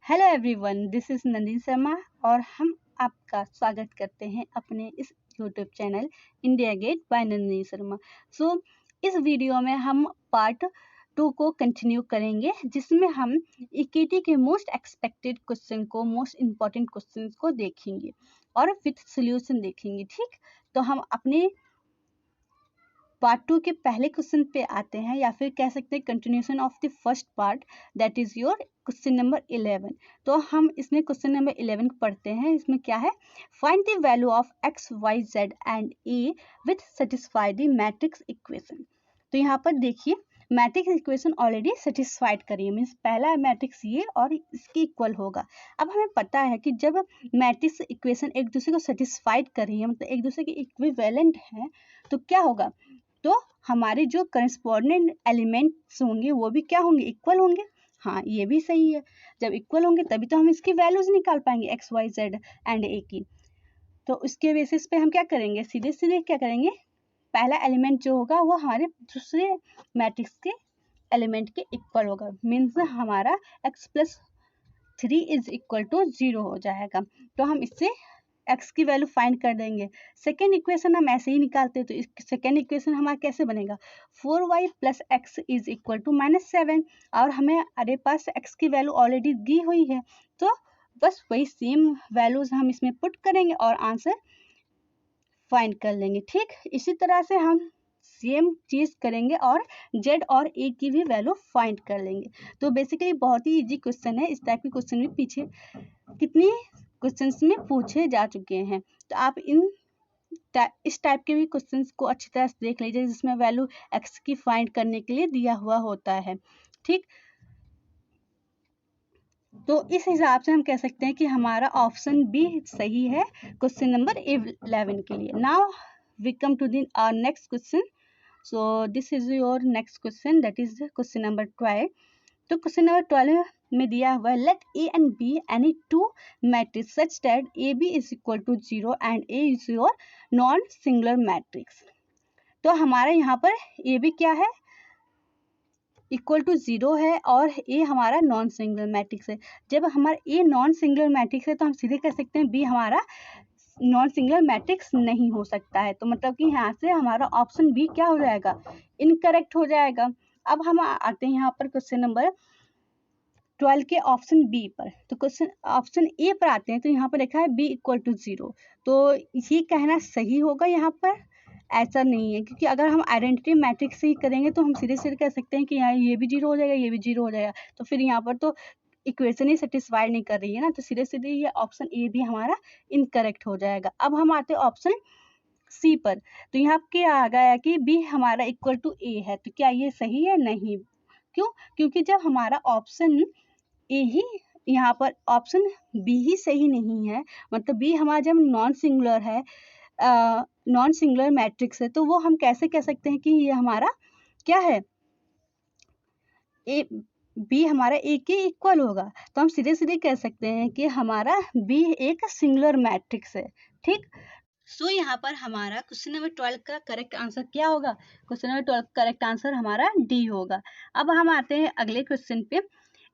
Hello everyone, this is Nandini Sharma और हम आपका स्वागत करते हैं अपने इस YouTube channel India Gate by Nandini Sharma. इस वीडियो में हम पार्ट 2 को कंटिन्यू करेंगे, जिसमें हम ईकेटी के मोस्ट एक्सपेक्टेड क्वेश्चन को, मोस्ट इम्पॉर्टेंट क्वेश्चन को देखेंगे और विथ सोल्यूशन देखेंगे। ठीक, तो हम अपने पार्ट 2 के पहले क्वेश्चन पे आते हैं, या फिर कह सकते हैं continuation of the first part, that is your question number 11। तो हम इसमें क्वेश्चन नंबर 11 पढ़ते हैं। इसमें क्या है, find the value of X Y Z and A with satisfy the matrix equation. तो यहाँ पर देखिए, मैट्रिक्स इक्वेशन ऑलरेडी सेटिस्फाइड करिए, मीन्स पहला मैट्रिक्स ये और इसके इक्वल होगा। अब हमें पता है कि जब मैट्रिक्स इक्वेशन एक दूसरे को सेटिस्फाइड करिए, मतलब एक दूसरे के इक्विवेलेंट है, तो क्या होगा, तो हमारे जो करस्पॉन्डेंट एलिमेंट्स होंगे वो भी क्या होंगे, इक्वल होंगे। हाँ, ये भी सही है, जब इक्वल होंगे तभी तो हम इसकी वैल्यूज निकाल पाएंगे, एक्स वाई जेड एंड ए की। तो उसके बेसिस पे हम क्या करेंगे, सीधे सीधे क्या करेंगे, पहला एलिमेंट जो होगा वो हमारे दूसरे मैट्रिक्स के एलिमेंट के इक्वल होगा, मीन्स हमारा x+3 इज इक्वल टू 0 हो जाएगा। तो हम इससे x की वैल्यू फाइंड कर देंगे। सेकेंड इक्वेशन हम ऐसे ही निकालते हैं, तो सेकेंड इक्वेशन हमारा कैसे बनेगा, 4y + x is equal to -7। और हमें हमारे पास x की वैल्यू ऑलरेडी दी हुई है, तो बस वही सेम वैल्यूज हम इसमें पुट करेंगे और आंसर फाइंड कर लेंगे। ठीक, इसी तरह से हम सेम चीज करेंगे और z और a की भी वैल्यू फाइंड कर लेंगे। तो बेसिकली बहुत ही इजी क्वेश्चन है। इस टाइप के क्वेश्चन भी पीछे कितनी क्वेश्चंस में पूछे जा चुके हैं, तो आप इस टाइप के भी क्वेश्चंस को अच्छी तरह से देख लीजिए, जिसमें वैल्यू x की फाइंड करने के लिए दिया हुआ होता है। ठीक, तो इस हिसाब से हम कह सकते हैं कि हमारा ऑप्शन बी सही है क्वेश्चन नंबर 11 के लिए। Now we come to the next question. So this is your next question, that is question number 12। तो क्वेश्चन नंबर 12 में दिया हुआ है, let A and B any two matrix such that A B is equal to 0 and A is your non singular matrix. तो हमारे यहाँ पर A B क्या है, इक्वल टू 0 है और ए हमारा नॉन सिंगुलर मैट्रिक्स है। जब हमारा ए नॉन सिंगुलर मैट्रिक्स है तो हम सीधे कह सकते हैं बी हमारा नॉन सिंगुलर मैट्रिक्स नहीं हो सकता है। तो मतलब कि यहाँ से हमारा ऑप्शन बी क्या हो जाएगा, इनकरेक्ट हो जाएगा। अब हम आते हैं यहाँ पर क्वेश्चन नंबर 12 के ऑप्शन बी पर। तो क्वेश्चन ऑप्शन ए पर आते हैं, तो यहाँ पर लिखा है बी इक्वल टू 0। तो ये कहना सही होगा, यहाँ पर ऐसा नहीं है, क्योंकि अगर हम आइडेंटिटी मैट्रिक्स से ही करेंगे तो हम सीधे सीधे कह सकते हैं कि यहाँ ये भी 0 हो जाएगा, ये भी 0 हो जाएगा। तो फिर यहाँ पर तो इक्वेशन ही सेटिस्फाइड नहीं कर रही है ना, तो सीधे सीधे ये ऑप्शन ए भी हमारा इनकरेक्ट हो जाएगा। अब हम आते हैं ऑप्शन सी पर। तो यहाँ क्या आ गया कि बी हमारा इक्वल टू ए है, तो क्या ये सही है, नहीं। क्यों, क्योंकि जब हमारा ऑप्शन ए ही, यहाँ पर ऑप्शन बी ही सही नहीं है, मतलब बी हमारा जब नॉन सिंगुलर है, नॉन सिंगुलर मैट्रिक्स है, तो वो हम कैसे कह सकते हैं कि ये हमारा क्या है, ए बी हमारा ए के इक्वल होगा। तो हम सीधे सीधे कह सकते हैं कि हमारा बी एक सिंगुलर मैट्रिक्स है। ठीक, सो यहाँ पर हमारा क्वेश्चन नंबर 12 का करेक्ट आंसर क्या होगा, क्वेश्चन नंबर 12 का करेक्ट आंसर हमारा डी होगा। अब हम आते हैं अगले क्वेश्चन पे।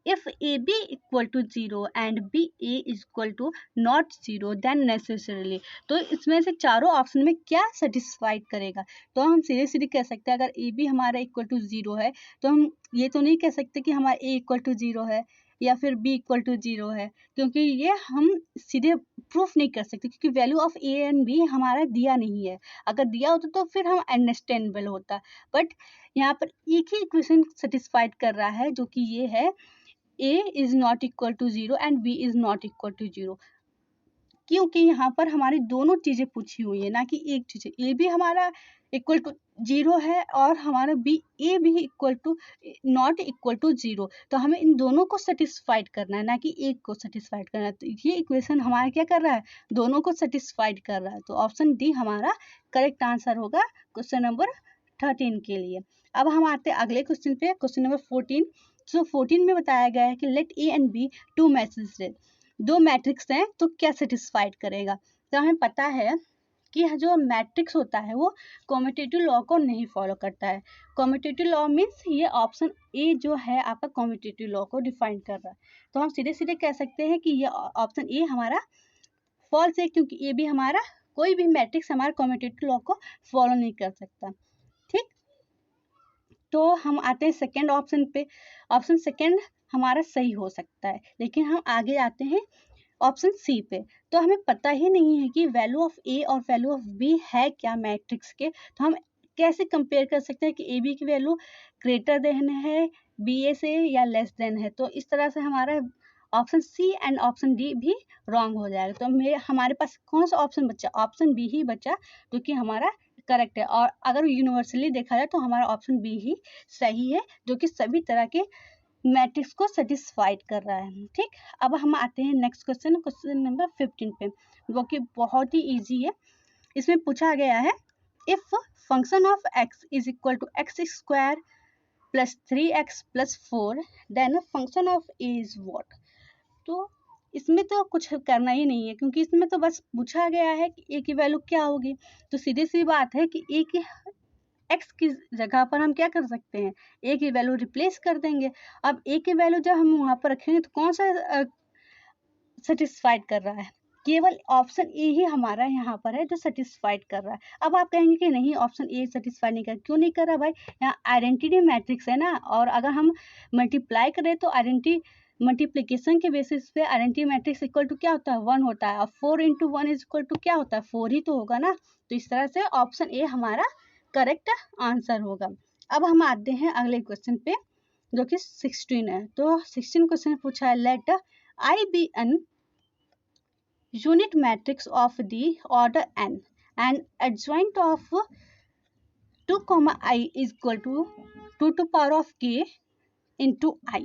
If AB equal to 0 and BA is equal to not 0 then necessarily, तो इसमें से चारों ऑप्शन में क्या सेटिस्फाइड करेगा। तो हम सीधे सीधे कह सकते हैं, अगर AB हमारा इक्वल टू 0 है तो हम ये तो नहीं कह सकते कि हमारा A इक्वल टू 0 है या फिर B इक्वल टू 0 है, क्योंकि ये हम सीधे प्रूफ नहीं कर सकते, क्योंकि value of A and B हमारा दिया नहीं है। अगर दिया होता तो फिर हम अंडरस्टैंडेबल होता, बट यहाँ पर एक ही इक्वेशन सेटिस्फाइड कर रहा है, जो कि ये है A is not equal to 0 and B is not equal to 0, क्योंकि यहाँ पर हमारी दोनों चीजें पूछी हुई है, ना कि एक चीज। A भी हमारा इक्वल टू 0 है और हमारा B A भी equal to not equal to 0। तो हमें इन दोनों को सेटिस्फाइड करना है, ना कि एक को सेटिस्फाइड करना है। तो ये इक्वेशन हमारा क्या कर रहा है, दोनों को सेटिस्फाइड कर रहा है। तो ऑप्शन डी हमारा करेक्ट आंसर होगा क्वेश्चन नंबर 13 के लिए। अब हम आते हैं अगले क्वेश्चन पे, क्वेश्चन नंबर 14। सो 14 में बताया गया है कि let A and B two matrix, दो मैट्रिक्स हैं, तो क्या सेटिस्फाइड करेगा। तो हमें पता है कि जो मैट्रिक्स होता है वो कम्यूटेटिव लॉ को नहीं फॉलो करता है। कम्यूटेटिव लॉ मीन्स ये ऑप्शन ए जो है आपका कम्यूटेटिव लॉ को डिफाइन कर रहा है। तो हम सीधे सीधे कह सकते हैं कि ये ऑप्शन ए हमारा फॉल्स है, क्योंकि ये भी हमारा कोई भी मैट्रिक्स हमारा कम्यूटेटिव लॉ को फॉलो नहीं कर सकता। ठीक, तो हम आते हैं सेकेंड ऑप्शन पे। ऑप्शन सेकेंड हमारा सही हो सकता है, लेकिन हम आगे आते हैं ऑप्शन सी पे। तो हमें पता ही नहीं है कि वैल्यू ऑफ ए और वैल्यू ऑफ बी है क्या मैट्रिक्स के, तो हम कैसे कंपेयर कर सकते हैं कि ए बी की वैल्यू ग्रेटर देन है बी ए से या लेस देन है। तो इस तरह से हमारा option C and option D भी रॉन्ग हो जाएगा। तो हमारे पास कौन सा ऑप्शन बचा? ऑप्शन बी ही बचा, जो कि हमारा करेक्ट है। और अगर यूनिवर्सली देखा जाए तो हमारा ऑप्शन बी ही सही है, जो कि सभी तरह के मैट्रिक्स को सेटिस्फाइड कर रहा है। ठीक, अब हम आते हैं नेक्स्ट क्वेश्चन, क्वेश्चन नंबर 15 पे, जो कि बहुत ही इजी है। इसमें पूछा गया है if function of x is equal to x square plus 3x plus 4 then function of a is what. तो इसमें तो कुछ करना ही नहीं है, क्योंकि इसमें तो बस पूछा गया है कि a की वैल्यू क्या होगी। तो सीधी सी बात है कि a की x की जगह पर हम क्या कर सकते हैं, a की वैल्यू रिप्लेस कर देंगे। अब a की वैल्यू जब हम वहां पर रखेंगे तो कौन सा सेटिस्फाइड कर रहा है? केवल ऑप्शन ए ही हमारा यहाँ पर है जो सेटिस्फाइड कर रहा है। अब आप कहेंगे कि नहीं ऑप्शन ए सेटिस्फाइड नहीं कर, क्यों नहीं कर रहा भाई? यहाँ आइडेंटिटी मैट्रिक्स है ना, और अगर हम मल्टीप्लाई करें तो आइडेंटिटी मल्टीप्लीकेशन के बेसिस पे आइडेंटिटी मैट्रिक्स इक्वल टू क्या होता है? 1 होता है। और 4 × 1 इज इक्वल टू क्या होता है? 4 ही तो होगा ना। तो इस तरह से ऑप्शन ए हमारा करेक्ट आंसर होगा। अब हम आते हैं अगले क्वेश्चन पे, जो कि 16 है। तो 16 क्वेश्चन पूछा है let I be an unit matrix of the order n and adjoint of 2 I is equal to 2 to power of k into I.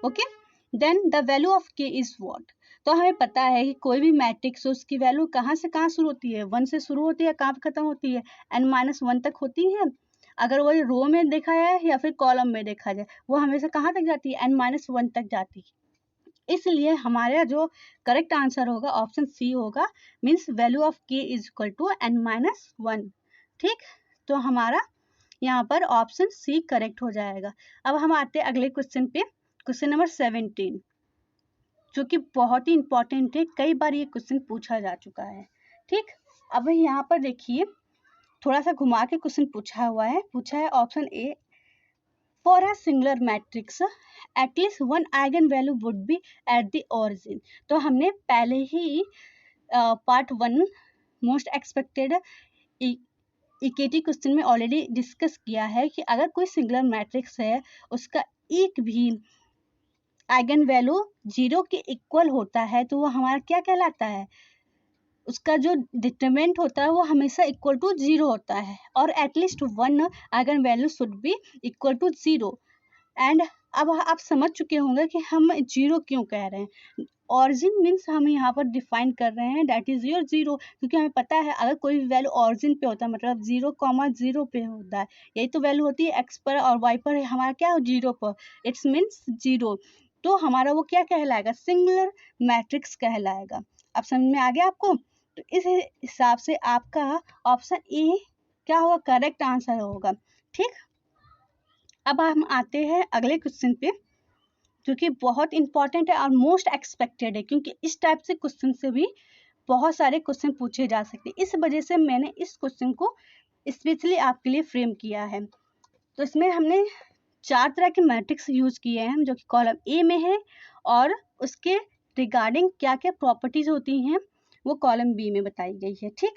Okay, then the value of k is what? तो हमें पता है कि कोई भी matrix हो उसकी value कहाँ से कहाँ शुरू होती है? 1 से शुरू होती है, कहाँ पे खत्म होती है? n-1 तक होती है। अगर वो रो में देखा जाए या फिर कॉलम में देखा जाए, वो हमेशा कहाँ तक जाती है? n-1 तक जाती है। इसलिए हमारा जो करेक्ट आंसर होगा ऑप्शन सी होगा, मीन्स वैल्यू ऑफ के इज इक्वल टू n-1। ठीक, तो हमारा यहाँ पर ऑप्शन सी करेक्ट हो जाएगा। अब हम आते हैं अगले क्वेश्चन पे, क्वेश्चन नंबर 17, जो कि बहुत ही इंपॉर्टेंट है, कई बार ये क्वेश्चन पूछा जा चुका है। ठीक, अब यहाँ पर देखिए थोड़ा सा घुमा के क्वेश्चन पूछा हुआ है। पूछा है option A for a singular matrix at least one eigenvalue would be at the origin। तो हमने पहले ही part 1 most expected equity question में ऑलरेडी डिस्कस किया है कि अगर कोई सिंगुलर मैट्रिक्स है उसका एक भी आइगन वैल्यू 0 के इक्वल होता है तो वो हमारा क्या कहलाता है? उसका जो डिटरमिनेंट होता है वो हमेशा इक्वल टू 0 होता है, और at least 1 eigen value should be equal to 0। And अब आप समझ चुके होंगे कि हम 0 क्यों कह रहे हैं। ऑरिजिन मीन्स हम यहाँ पर डिफाइन कर रहे हैं दैट इज योर 0, क्योंकि हमें पता है अगर कोई भी वैल्यू ऑरिजिन पे होता है मतलब 0,0 पे होता है, यही तो वैल्यू होती है एक्स पर, और वाई पर हमारा क्या हो 0 पर, इट्स मीन्स 0। तो हमारा वो क्या कहलाएगा? सिंगुलर मैट्रिक्स कहलाएगा। अब समझ में आ गया आपको? तो इस हिसाब से आपका ऑप्शन ए क्या होगा? करेक्ट आंसर होगा। ठीक, अब हम आते हैं अगले क्वेश्चन पे, जो कि बहुत इंपॉर्टेंट है और मोस्ट एक्सपेक्टेड है, क्योंकि इस टाइप से क्वेश्चन से भी बहुत सारे क्वेश्चन पूछे जा सकते हैं। इस वजह से मैंने इस क्वेश्चन को स्पेशली आपके लिए फ्रेम किया है। तो इसमें हमने 4 तरह के मैट्रिक्स यूज किए हैं जो कि कॉलम ए में है, और उसके रिगार्डिंग क्या क्या प्रॉपर्टीज होती हैं वो कॉलम बी में बताई गई है। ठीक,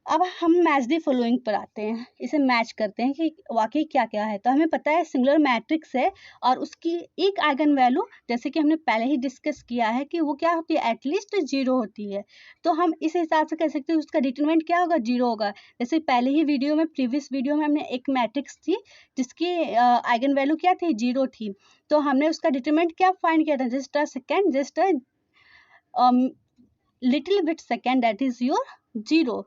अब हम मैच द फॉलोइंग पर आते हैं, इसे मैच करते हैं कि वाकई क्या क्या है। तो हमें पता है सिंगुलर मैट्रिक्स है और उसकी एक आइगन वैल्यू, जैसे कि हमने पहले ही डिस्कस किया है कि वो क्या होती है? एटलीस्ट 0 होती है। तो हम इस हिसाब से कह सकते हैं उसका डिटरमिनेंट क्या होगा? 0 होगा। जैसे पहले ही वीडियो में, प्रीवियस वीडियो में हमने एक मैट्रिक्स थी जिसकी आइगन वैल्यू क्या थी? 0 थी। तो हमने उसका डिटरमिनेंट क्या फाइंड किया था? Just a second, just a little bit second, that is your 0।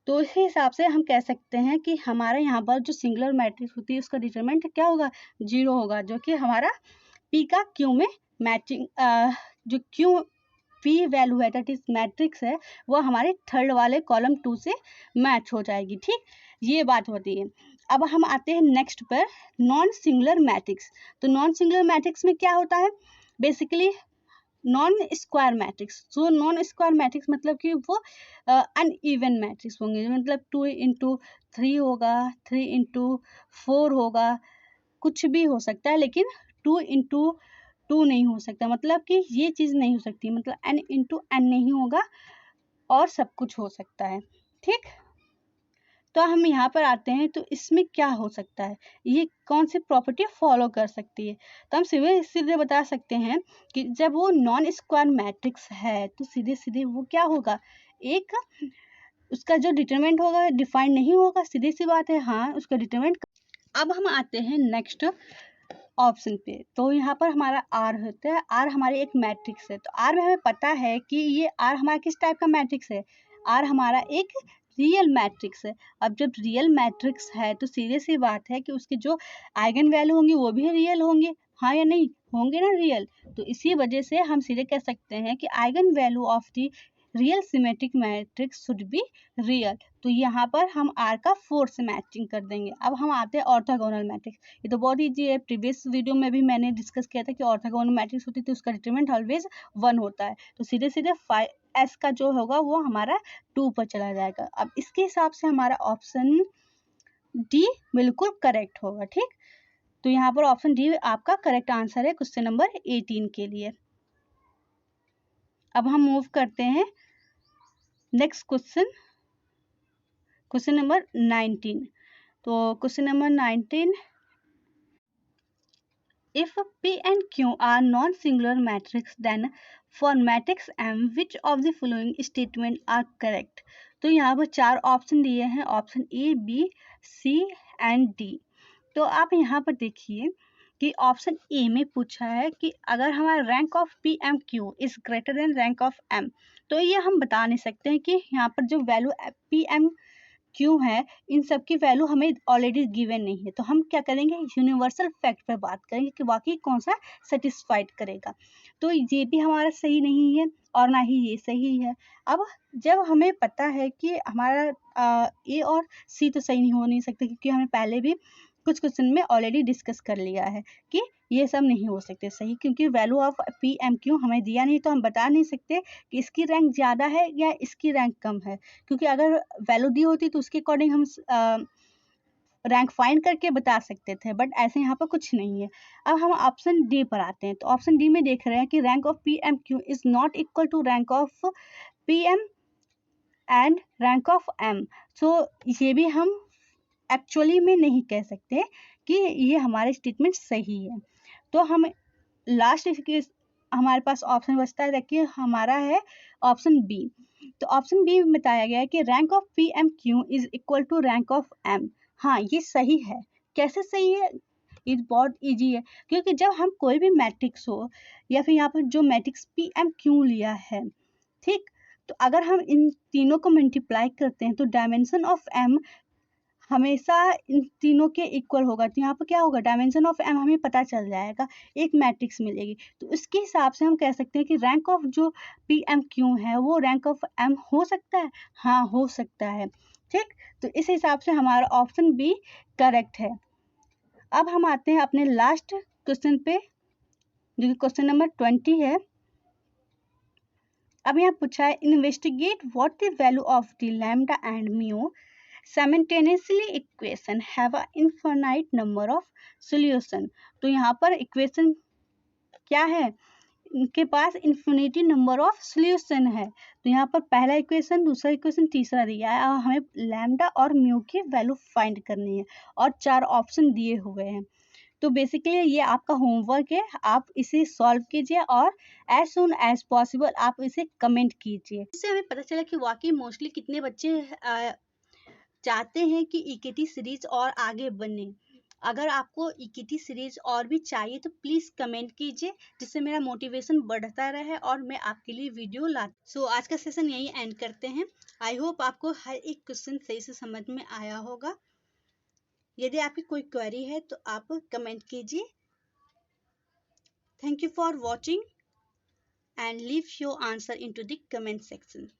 तो इस हिसाब से हम कह सकते हैं कि हमारा यहाँ पर जो सिंगुलर मैट्रिक्स होती है उसका डिटरमिनेंट क्या होगा? 0 होगा, जो कि हमारा पी का क्यू में मैचिंग, जो क्यू पी वैल्यू है दैट इज मैट्रिक्स है वो हमारे थर्ड वाले कॉलम 2 से मैच हो जाएगी। ठीक, ये बात होती है। अब हम आते हैं नेक्स्ट पर, नॉन सिंगुलर मैट्रिक्स। तो नॉन सिंगुलर मैट्रिक्स में क्या होता है, बेसिकली नॉन स्क्वायर मैट्रिक्स। जो नॉन स्क्वायर मैट्रिक्स मतलब कि वो अनइवन मैट्रिक्स होंगे, मतलब 2x3 होगा, 3x4 होगा, कुछ भी हो सकता है, लेकिन 2x2 नहीं हो सकता, मतलब कि ये चीज़ नहीं हो सकती, मतलब n×n नहीं होगा और सब कुछ हो सकता है। ठीक, तो हम यहाँ पर आते हैं, तो इसमें क्या हो सकता है, ये कौन सी प्रॉपर्टी फॉलो कर सकती है। तो हम सीधे सीधे बता सकते हैं कि जब वो नॉन स्क्वायर मैट्रिक्स है तो सीधे सीधे वो क्या होगा, एक उसका जो डिटरमिनेंट होगा डिफाइंड नहीं होगा, सीधी सी बात है। हाँ, उसका डिटरमिनेंट। अब हम आते हैं नेक्स्ट ऑप्शन पे। तो यहाँ पर हमारा आर होता है, आर हमारी एक मैट्रिक्स है। तो आर में हमें पता है कि ये आर हमारा किस टाइप का मैट्रिक्स है, आर हमारा एक रियल मैट्रिक्स है। अब जब रियल मैट्रिक्स है तो सीधे सी बात है कि उसके जो आइगन वैल्यू होंगे वो भी रियल होंगे, हाँ या नहीं, होंगे ना रियल। तो इसी वजह से हम सीधे कह सकते हैं कि eigen value of the real symmetric matrix should be real. तो यहाँ पर हम आर का 4 से मैचिंग कर देंगे। अब हम आते हैं ऑर्थोगोनल मैट्रिक्स। ये तो बहुत ईजी है, प्रीवियस वीडियो में भी मैंने डिस्कस किया था कि ऑर्थोगोनल मैट्रिक्स होती है तो उसका डिटरमिनेंट ऑलवेज 1 होता है। तो सीधे सीधे 5s का जो होगा वो हमारा 2 पर चला जाएगा। अब इसके हिसाब से हमारा ऑप्शन डी बिल्कुल करेक्ट होगा। ठीक, तो यहाँ पर ऑप्शन डी आपका करेक्ट आंसर है क्वेश्चन नंबर 18 के लिए। अब हम मूव करते हैं नेक्स्ट क्वेश्चन, क्वेश्चन नंबर 19। तो question number 19, if P and Q are non-singular matrix then for matrix M which of the following statement are correct। तो यहाँ पर 4 ऑप्शन दिए हैं, option A, B, C and D. तो आप यहाँ पर देखिए कि ऑप्शन ए में पूछा है कि अगर हमारा rank of P M Q is greater than rank of M, तो ये हम बता नहीं सकते हैं कि यहाँ पर जो वैल्यू पी एम क्यों है, इन सब की वैल्यू हमें ऑलरेडी गिवन नहीं है। तो हम क्या करेंगे, यूनिवर्सल फैक्ट पर बात करेंगे कि वाकई कौन सा सेटिस्फाइड करेगा। तो ये भी हमारा सही नहीं है और ना ही ये सही है। अब जब हमें पता है कि हमारा ए और सी तो सही नहीं हो नहीं सकते, क्योंकि हमें पहले भी कुछ क्वेश्चन में ऑलरेडी डिस्कस कर लिया है कि ये सब नहीं हो सकते सही, क्योंकि value of P M Q हमें दिया नहीं, तो हम बता नहीं सकते कि इसकी रैंक ज़्यादा है या इसकी रैंक कम है, क्योंकि अगर वैल्यू दी होती तो उसके अकॉर्डिंग हम रैंक फाइंड करके बता सकते थे, बट ऐसे यहाँ पर कुछ नहीं है। अब हम ऑप्शन डी पर आते हैं। तो ऑप्शन डी में देख रहे हैं कि rank of P M Q is not equal to rank of P M and rank of M. So ये भी हम एक्चुअली में नहीं कह सकते कि ये हमारे स्टेटमेंट सही है। तो हम लास्ट हमारे पास ऑप्शन बचता है, देखिए हमारा है ऑप्शन बी। तो ऑप्शन बी में बताया गया है कि rank of P M Q is equal to rank of M. हाँ, ये सही है। कैसे सही है, ये बहुत इजी है, क्योंकि जब हम कोई भी मैट्रिक्स हो या फिर यहाँ पर जो मैट्रिक्स पी एम क्यू लिया है, ठीक, तो अगर हम इन तीनों को मल्टीप्लाई करते हैं तो डायमेंशन ऑफ एम हमेशा इन तीनों के इक्वल होगा। तो यहाँ पर क्या होगा, डायमेंशन ऑफ एम हमें पता चल जाएगा, एक मैट्रिक्स मिलेगी। तो उसके हिसाब से हम कह सकते हैं कि रैंक ऑफ जो पी एम क्यू है वो रैंक ऑफ एम हो सकता है। हाँ, हो सकता है। ठीक, तो इस हिसाब से हमारा ऑप्शन बी करेक्ट है। अब हम आते हैं अपने लास्ट क्वेश्चन पे, जो कि क्वेश्चन नंबर 20 है। अब यहाँ पूछा है, investigate what the value of the lambda and mu simultaneously equation have a infinite number of solution। तो यहाँ पर इक्वेशन क्या है, इनके पास इन्फिनिटी नंबर ऑफ सॉल्यूशन है। तो यहाँ पर पहला इक्वेशन, दूसरा इक्वेशन, तीसरा दिया है और हमें लैम्डा और म्यू की वैल्यू फाइंड करनी है और 4 ऑप्शन दिए हुए हैं। तो बेसिकली ये आपका होमवर्क है, आप इसे सॉल्व कीजिए और एज सुन एज पॉसिबल आप इसे कमेंट कीजिए। इससे हमें पता चला कि वाकई मोस्टली कितने बच्चे चाहते हैं कि ईकेटी सीरीज और आगे बने। अगर आपको ईकेटी सीरीज और भी चाहिए तो प्लीज़ कमेंट कीजिए, जिससे मेरा मोटिवेशन बढ़ता रहे और मैं आपके लिए वीडियो ला। सो आज का सेशन यही एंड करते हैं। आई होप आपको हर एक क्वेश्चन सही से समझ में आया होगा। यदि आपकी कोई क्वेरी है तो आप कमेंट कीजिए। Thank you for watching. and leave your answer into the comment section.